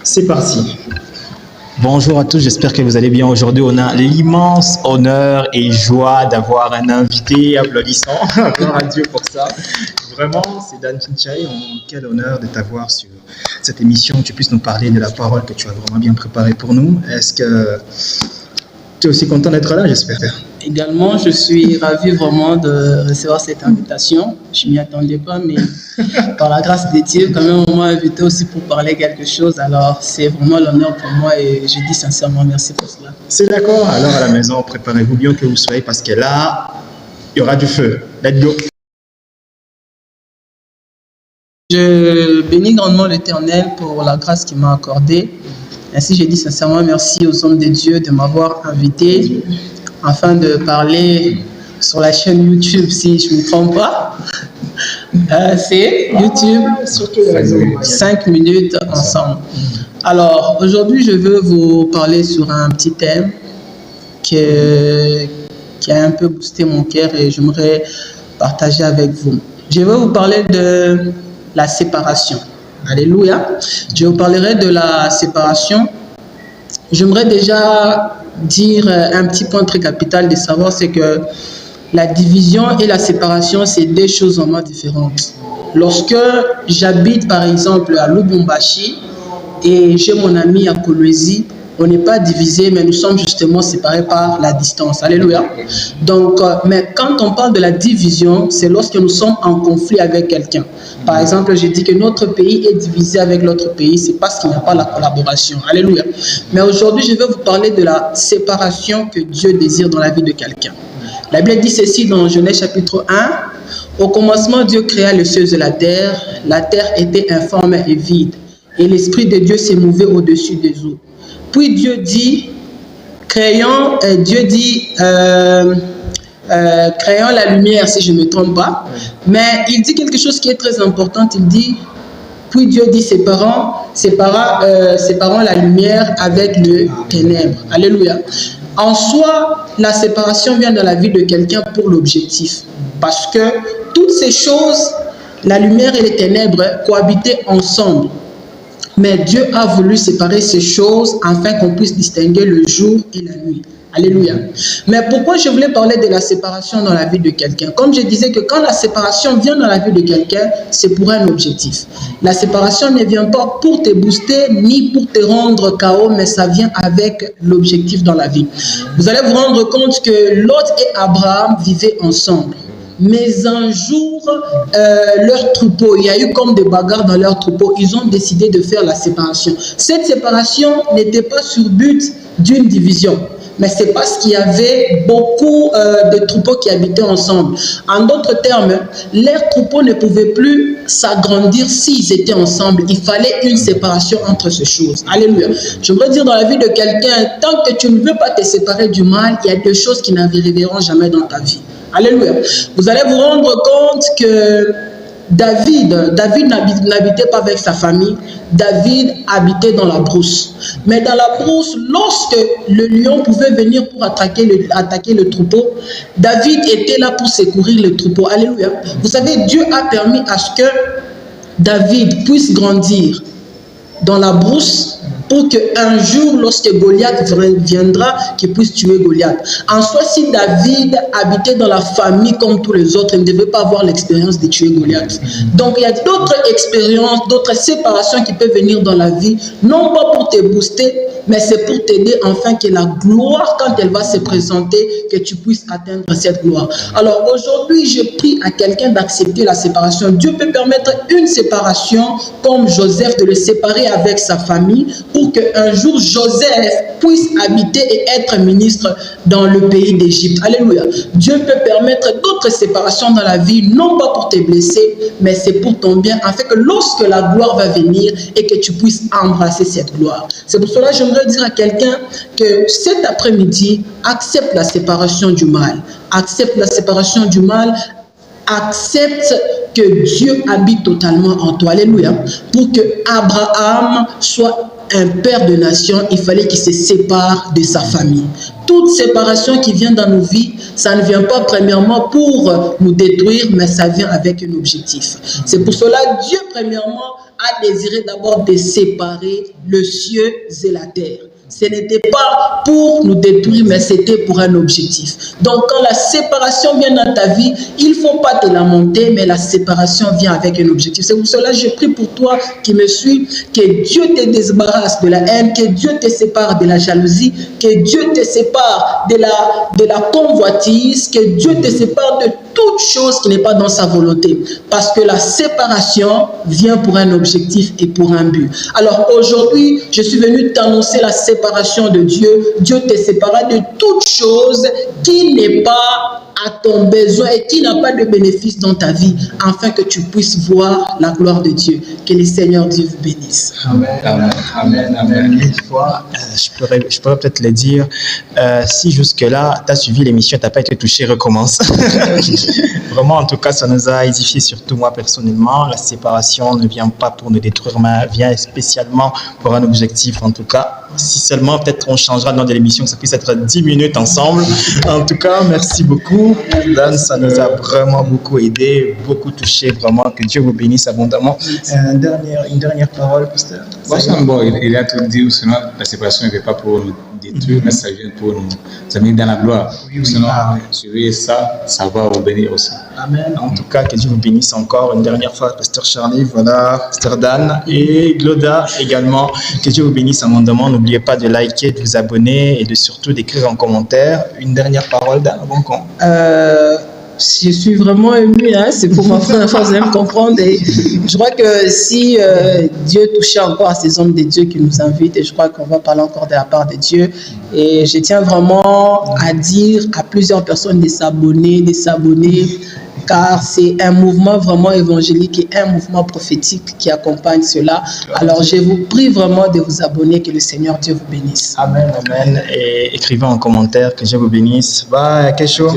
C'est parti. Bonjour à tous, j'espère que vous allez bien. Aujourd'hui, on a l'immense honneur et joie d'avoir un invité applaudissant. Gloire à Dieu pour ça. Vraiment, c'est Dan Chinchai. Quel honneur de t'avoir sur cette émission, que tu puisses nous parler de la parole que tu as vraiment bien préparée pour nous. Est-ce que tu es aussi content d'être là, j'espère? Également, je suis ravi vraiment de recevoir cette invitation. Je ne m'y attendais pas, mais par la grâce de Dieu, quand même, on m'a invité aussi pour parler quelque chose. Alors, c'est vraiment l'honneur pour moi et je dis sincèrement merci pour cela. C'est d'accord. Alors, à la maison, préparez-vous bien que vous soyez parce que là, il y aura du feu. Let's go. Je bénis grandement l'Éternel pour la grâce qu'il m'a accordée. Ainsi, je dis sincèrement merci aux hommes de Dieu de m'avoir invité afin de parler sur la chaîne YouTube, si je ne me trompe pas. C'est YouTube, 5 minutes ensemble. Alors, aujourd'hui, je veux vous parler sur un petit thème qui a un peu boosté mon cœur et j'aimerais partager avec vous. Je vais vous parler de la séparation. Alléluia. Je vous parlerai de la séparation. J'aimerais déjà dire un petit point très capital de savoir, c'est que la division et la séparation, c'est deux choses vraiment différentes. Lorsque j'habite par exemple à Lubumbashi et j'ai mon ami à Kolwezi, on n'est pas divisés, mais nous sommes justement séparés par la distance. Alléluia. Donc, mais quand on parle de la division, c'est lorsque nous sommes en conflit avec quelqu'un. Par exemple, je dis que notre pays est divisé avec l'autre pays, c'est parce qu'il n'y a pas la collaboration. Alléluia. Mais aujourd'hui, je vais vous parler de la séparation que Dieu désire dans la vie de quelqu'un. La Bible dit ceci dans Genèse chapitre 1. Au commencement, Dieu créa les cieux et la terre était informe et vide, et l'Esprit de Dieu s'émouvait au-dessus des eaux. Puis Dieu dit, créons la lumière, si je ne me trompe pas. Mais il dit quelque chose qui est très important. Il dit, puis Dieu dit, séparons la lumière avec le ténèbre. Alléluia. En soi, la séparation vient dans la vie de quelqu'un pour l'objectif. Parce que toutes ces choses, la lumière et les ténèbres, cohabitaient ensemble. Mais Dieu a voulu séparer ces choses afin qu'on puisse distinguer le jour et la nuit. Alléluia. Mais pourquoi je voulais parler de la séparation dans la vie de quelqu'un? Comme je disais que quand la séparation vient dans la vie de quelqu'un, c'est pour un objectif. La séparation ne vient pas pour te booster ni pour te rendre KO, mais ça vient avec l'objectif dans la vie. Vous allez vous rendre compte que Lot et Abraham vivaient ensemble. Mais un jour, leur troupeau, il y a eu comme des bagarres dans leur troupeau, ils ont décidé de faire la séparation. Cette séparation n'était pas sur but d'une division, mais c'est parce qu'il y avait beaucoup de troupeaux qui habitaient ensemble. En d'autres termes, leurs troupeaux ne pouvaient plus s'agrandir s'ils étaient ensemble. Il fallait une séparation entre ces choses. Alléluia. J'aimerais dire dans la vie de quelqu'un, tant que tu ne veux pas te séparer du mal, il y a deux choses qui n'arriveront jamais dans ta vie. Alléluia. Vous allez vous rendre compte que David n'habitait pas avec sa famille. David habitait dans la brousse. Mais dans la brousse, lorsque le lion pouvait venir pour attaquer le troupeau, David était là pour secourir le troupeau. Alléluia. Vous savez, Dieu a permis à ce que David puisse grandir dans la brousse pour qu'un jour, lorsque Goliath viendra, qu'il puisse tuer Goliath. En soi, si David habitait dans la famille comme tous les autres, il ne devait pas avoir l'expérience de tuer Goliath. Donc, il y a d'autres expériences, d'autres séparations qui peuvent venir dans la vie, non pas pour te booster, mais c'est pour t'aider afin que la gloire, quand elle va se présenter, que tu puisses atteindre cette gloire. Alors, aujourd'hui, je prie à quelqu'un d'accepter la séparation. Dieu peut permettre une séparation, comme Joseph, de le séparer avec sa famille, pour qu'un jour Joseph puisse habiter et être ministre dans le pays d'Égypte. Alléluia. Dieu peut permettre d'autres séparations dans la vie, non pas pour te blesser, mais c'est pour ton bien, afin que lorsque la gloire va venir et que tu puisses embrasser cette gloire. C'est pour cela que j'aimerais dire à quelqu'un que cet après-midi, accepte la séparation du mal. Accepte la séparation du mal. Accepte que Dieu habite totalement en toi. Alléluia. Pour que Abraham soit un père de nation, il fallait qu'il se sépare de sa famille. Toute séparation qui vient dans nos vies, ça ne vient pas premièrement pour nous détruire, mais ça vient avec un objectif. C'est pour cela que Dieu, premièrement, a désiré d'abord de séparer le ciel et la terre. Ce n'était pas pour nous détruire, mais c'était pour un objectif. Donc, quand la séparation vient dans ta vie, il ne faut pas te lamenter, mais la séparation vient avec un objectif. C'est pour cela que je prie pour toi qui me suis, que Dieu te débarrasse de la haine, que Dieu te sépare de la jalousie, que Dieu te sépare de la convoitise, que Dieu te sépare de toute chose qui n'est pas dans sa volonté. Parce que la séparation vient pour un objectif et pour un but. Alors aujourd'hui, je suis venu t'annoncer la séparation de Dieu. Dieu te séparera de toute chose qui n'est pas à ton besoin et qui n'a pas de bénéfice dans ta vie, afin que tu puisses voir la gloire de Dieu. Que le Seigneur Dieu vous bénisse. Amen, amen, amen, amen. Une fois, je pourrais peut-être le dire, si jusque-là, tu as suivi l'émission, tu n'as pas été touché, recommence. Vraiment, en tout cas, ça nous a édifié, surtout moi personnellement. La séparation ne vient pas pour nous détruire, mais vient spécialement pour un objectif, en tout cas. Si seulement, peut-être on changera le nom de l'émission, que ça puisse être 10 minutes ensemble. En tout cas, merci beaucoup. Dan, ça nous a vraiment beaucoup aidé, beaucoup touché, vraiment. Que Dieu vous bénisse abondamment. Une dernière parole, pasteur. Bon, il a tout dit, sinon la séparation ne vient pas pour nous détruire, mais ça vient pour nous amener dans la gloire. Sinon, surveiller ça, ça va vous bénir aussi. Amen. En tout cas, que Dieu vous bénisse encore une dernière fois, pasteur Charlie, voilà, pasteur Dan et Gloda également. Que Dieu vous bénisse abondamment. N'oubliez pas de liker, de vous abonner et de surtout d'écrire en commentaire. Une dernière parole, Dan, avant qu'on... Je suis vraiment ému, hein? C'est pour ma frère, vous allez me comprendre. Et je crois que si Dieu touchait encore à ces hommes de Dieu qui nous invitent, et je crois qu'on va parler encore de la part de Dieu. Et je tiens vraiment à dire à plusieurs personnes de s'abonner, car c'est un mouvement vraiment évangélique et un mouvement prophétique qui accompagne cela. Alors je vous prie vraiment de vous abonner, que le Seigneur Dieu vous bénisse. Amen, amen. Et écrivez en commentaire que Dieu vous bénisse. Bye, Kesho.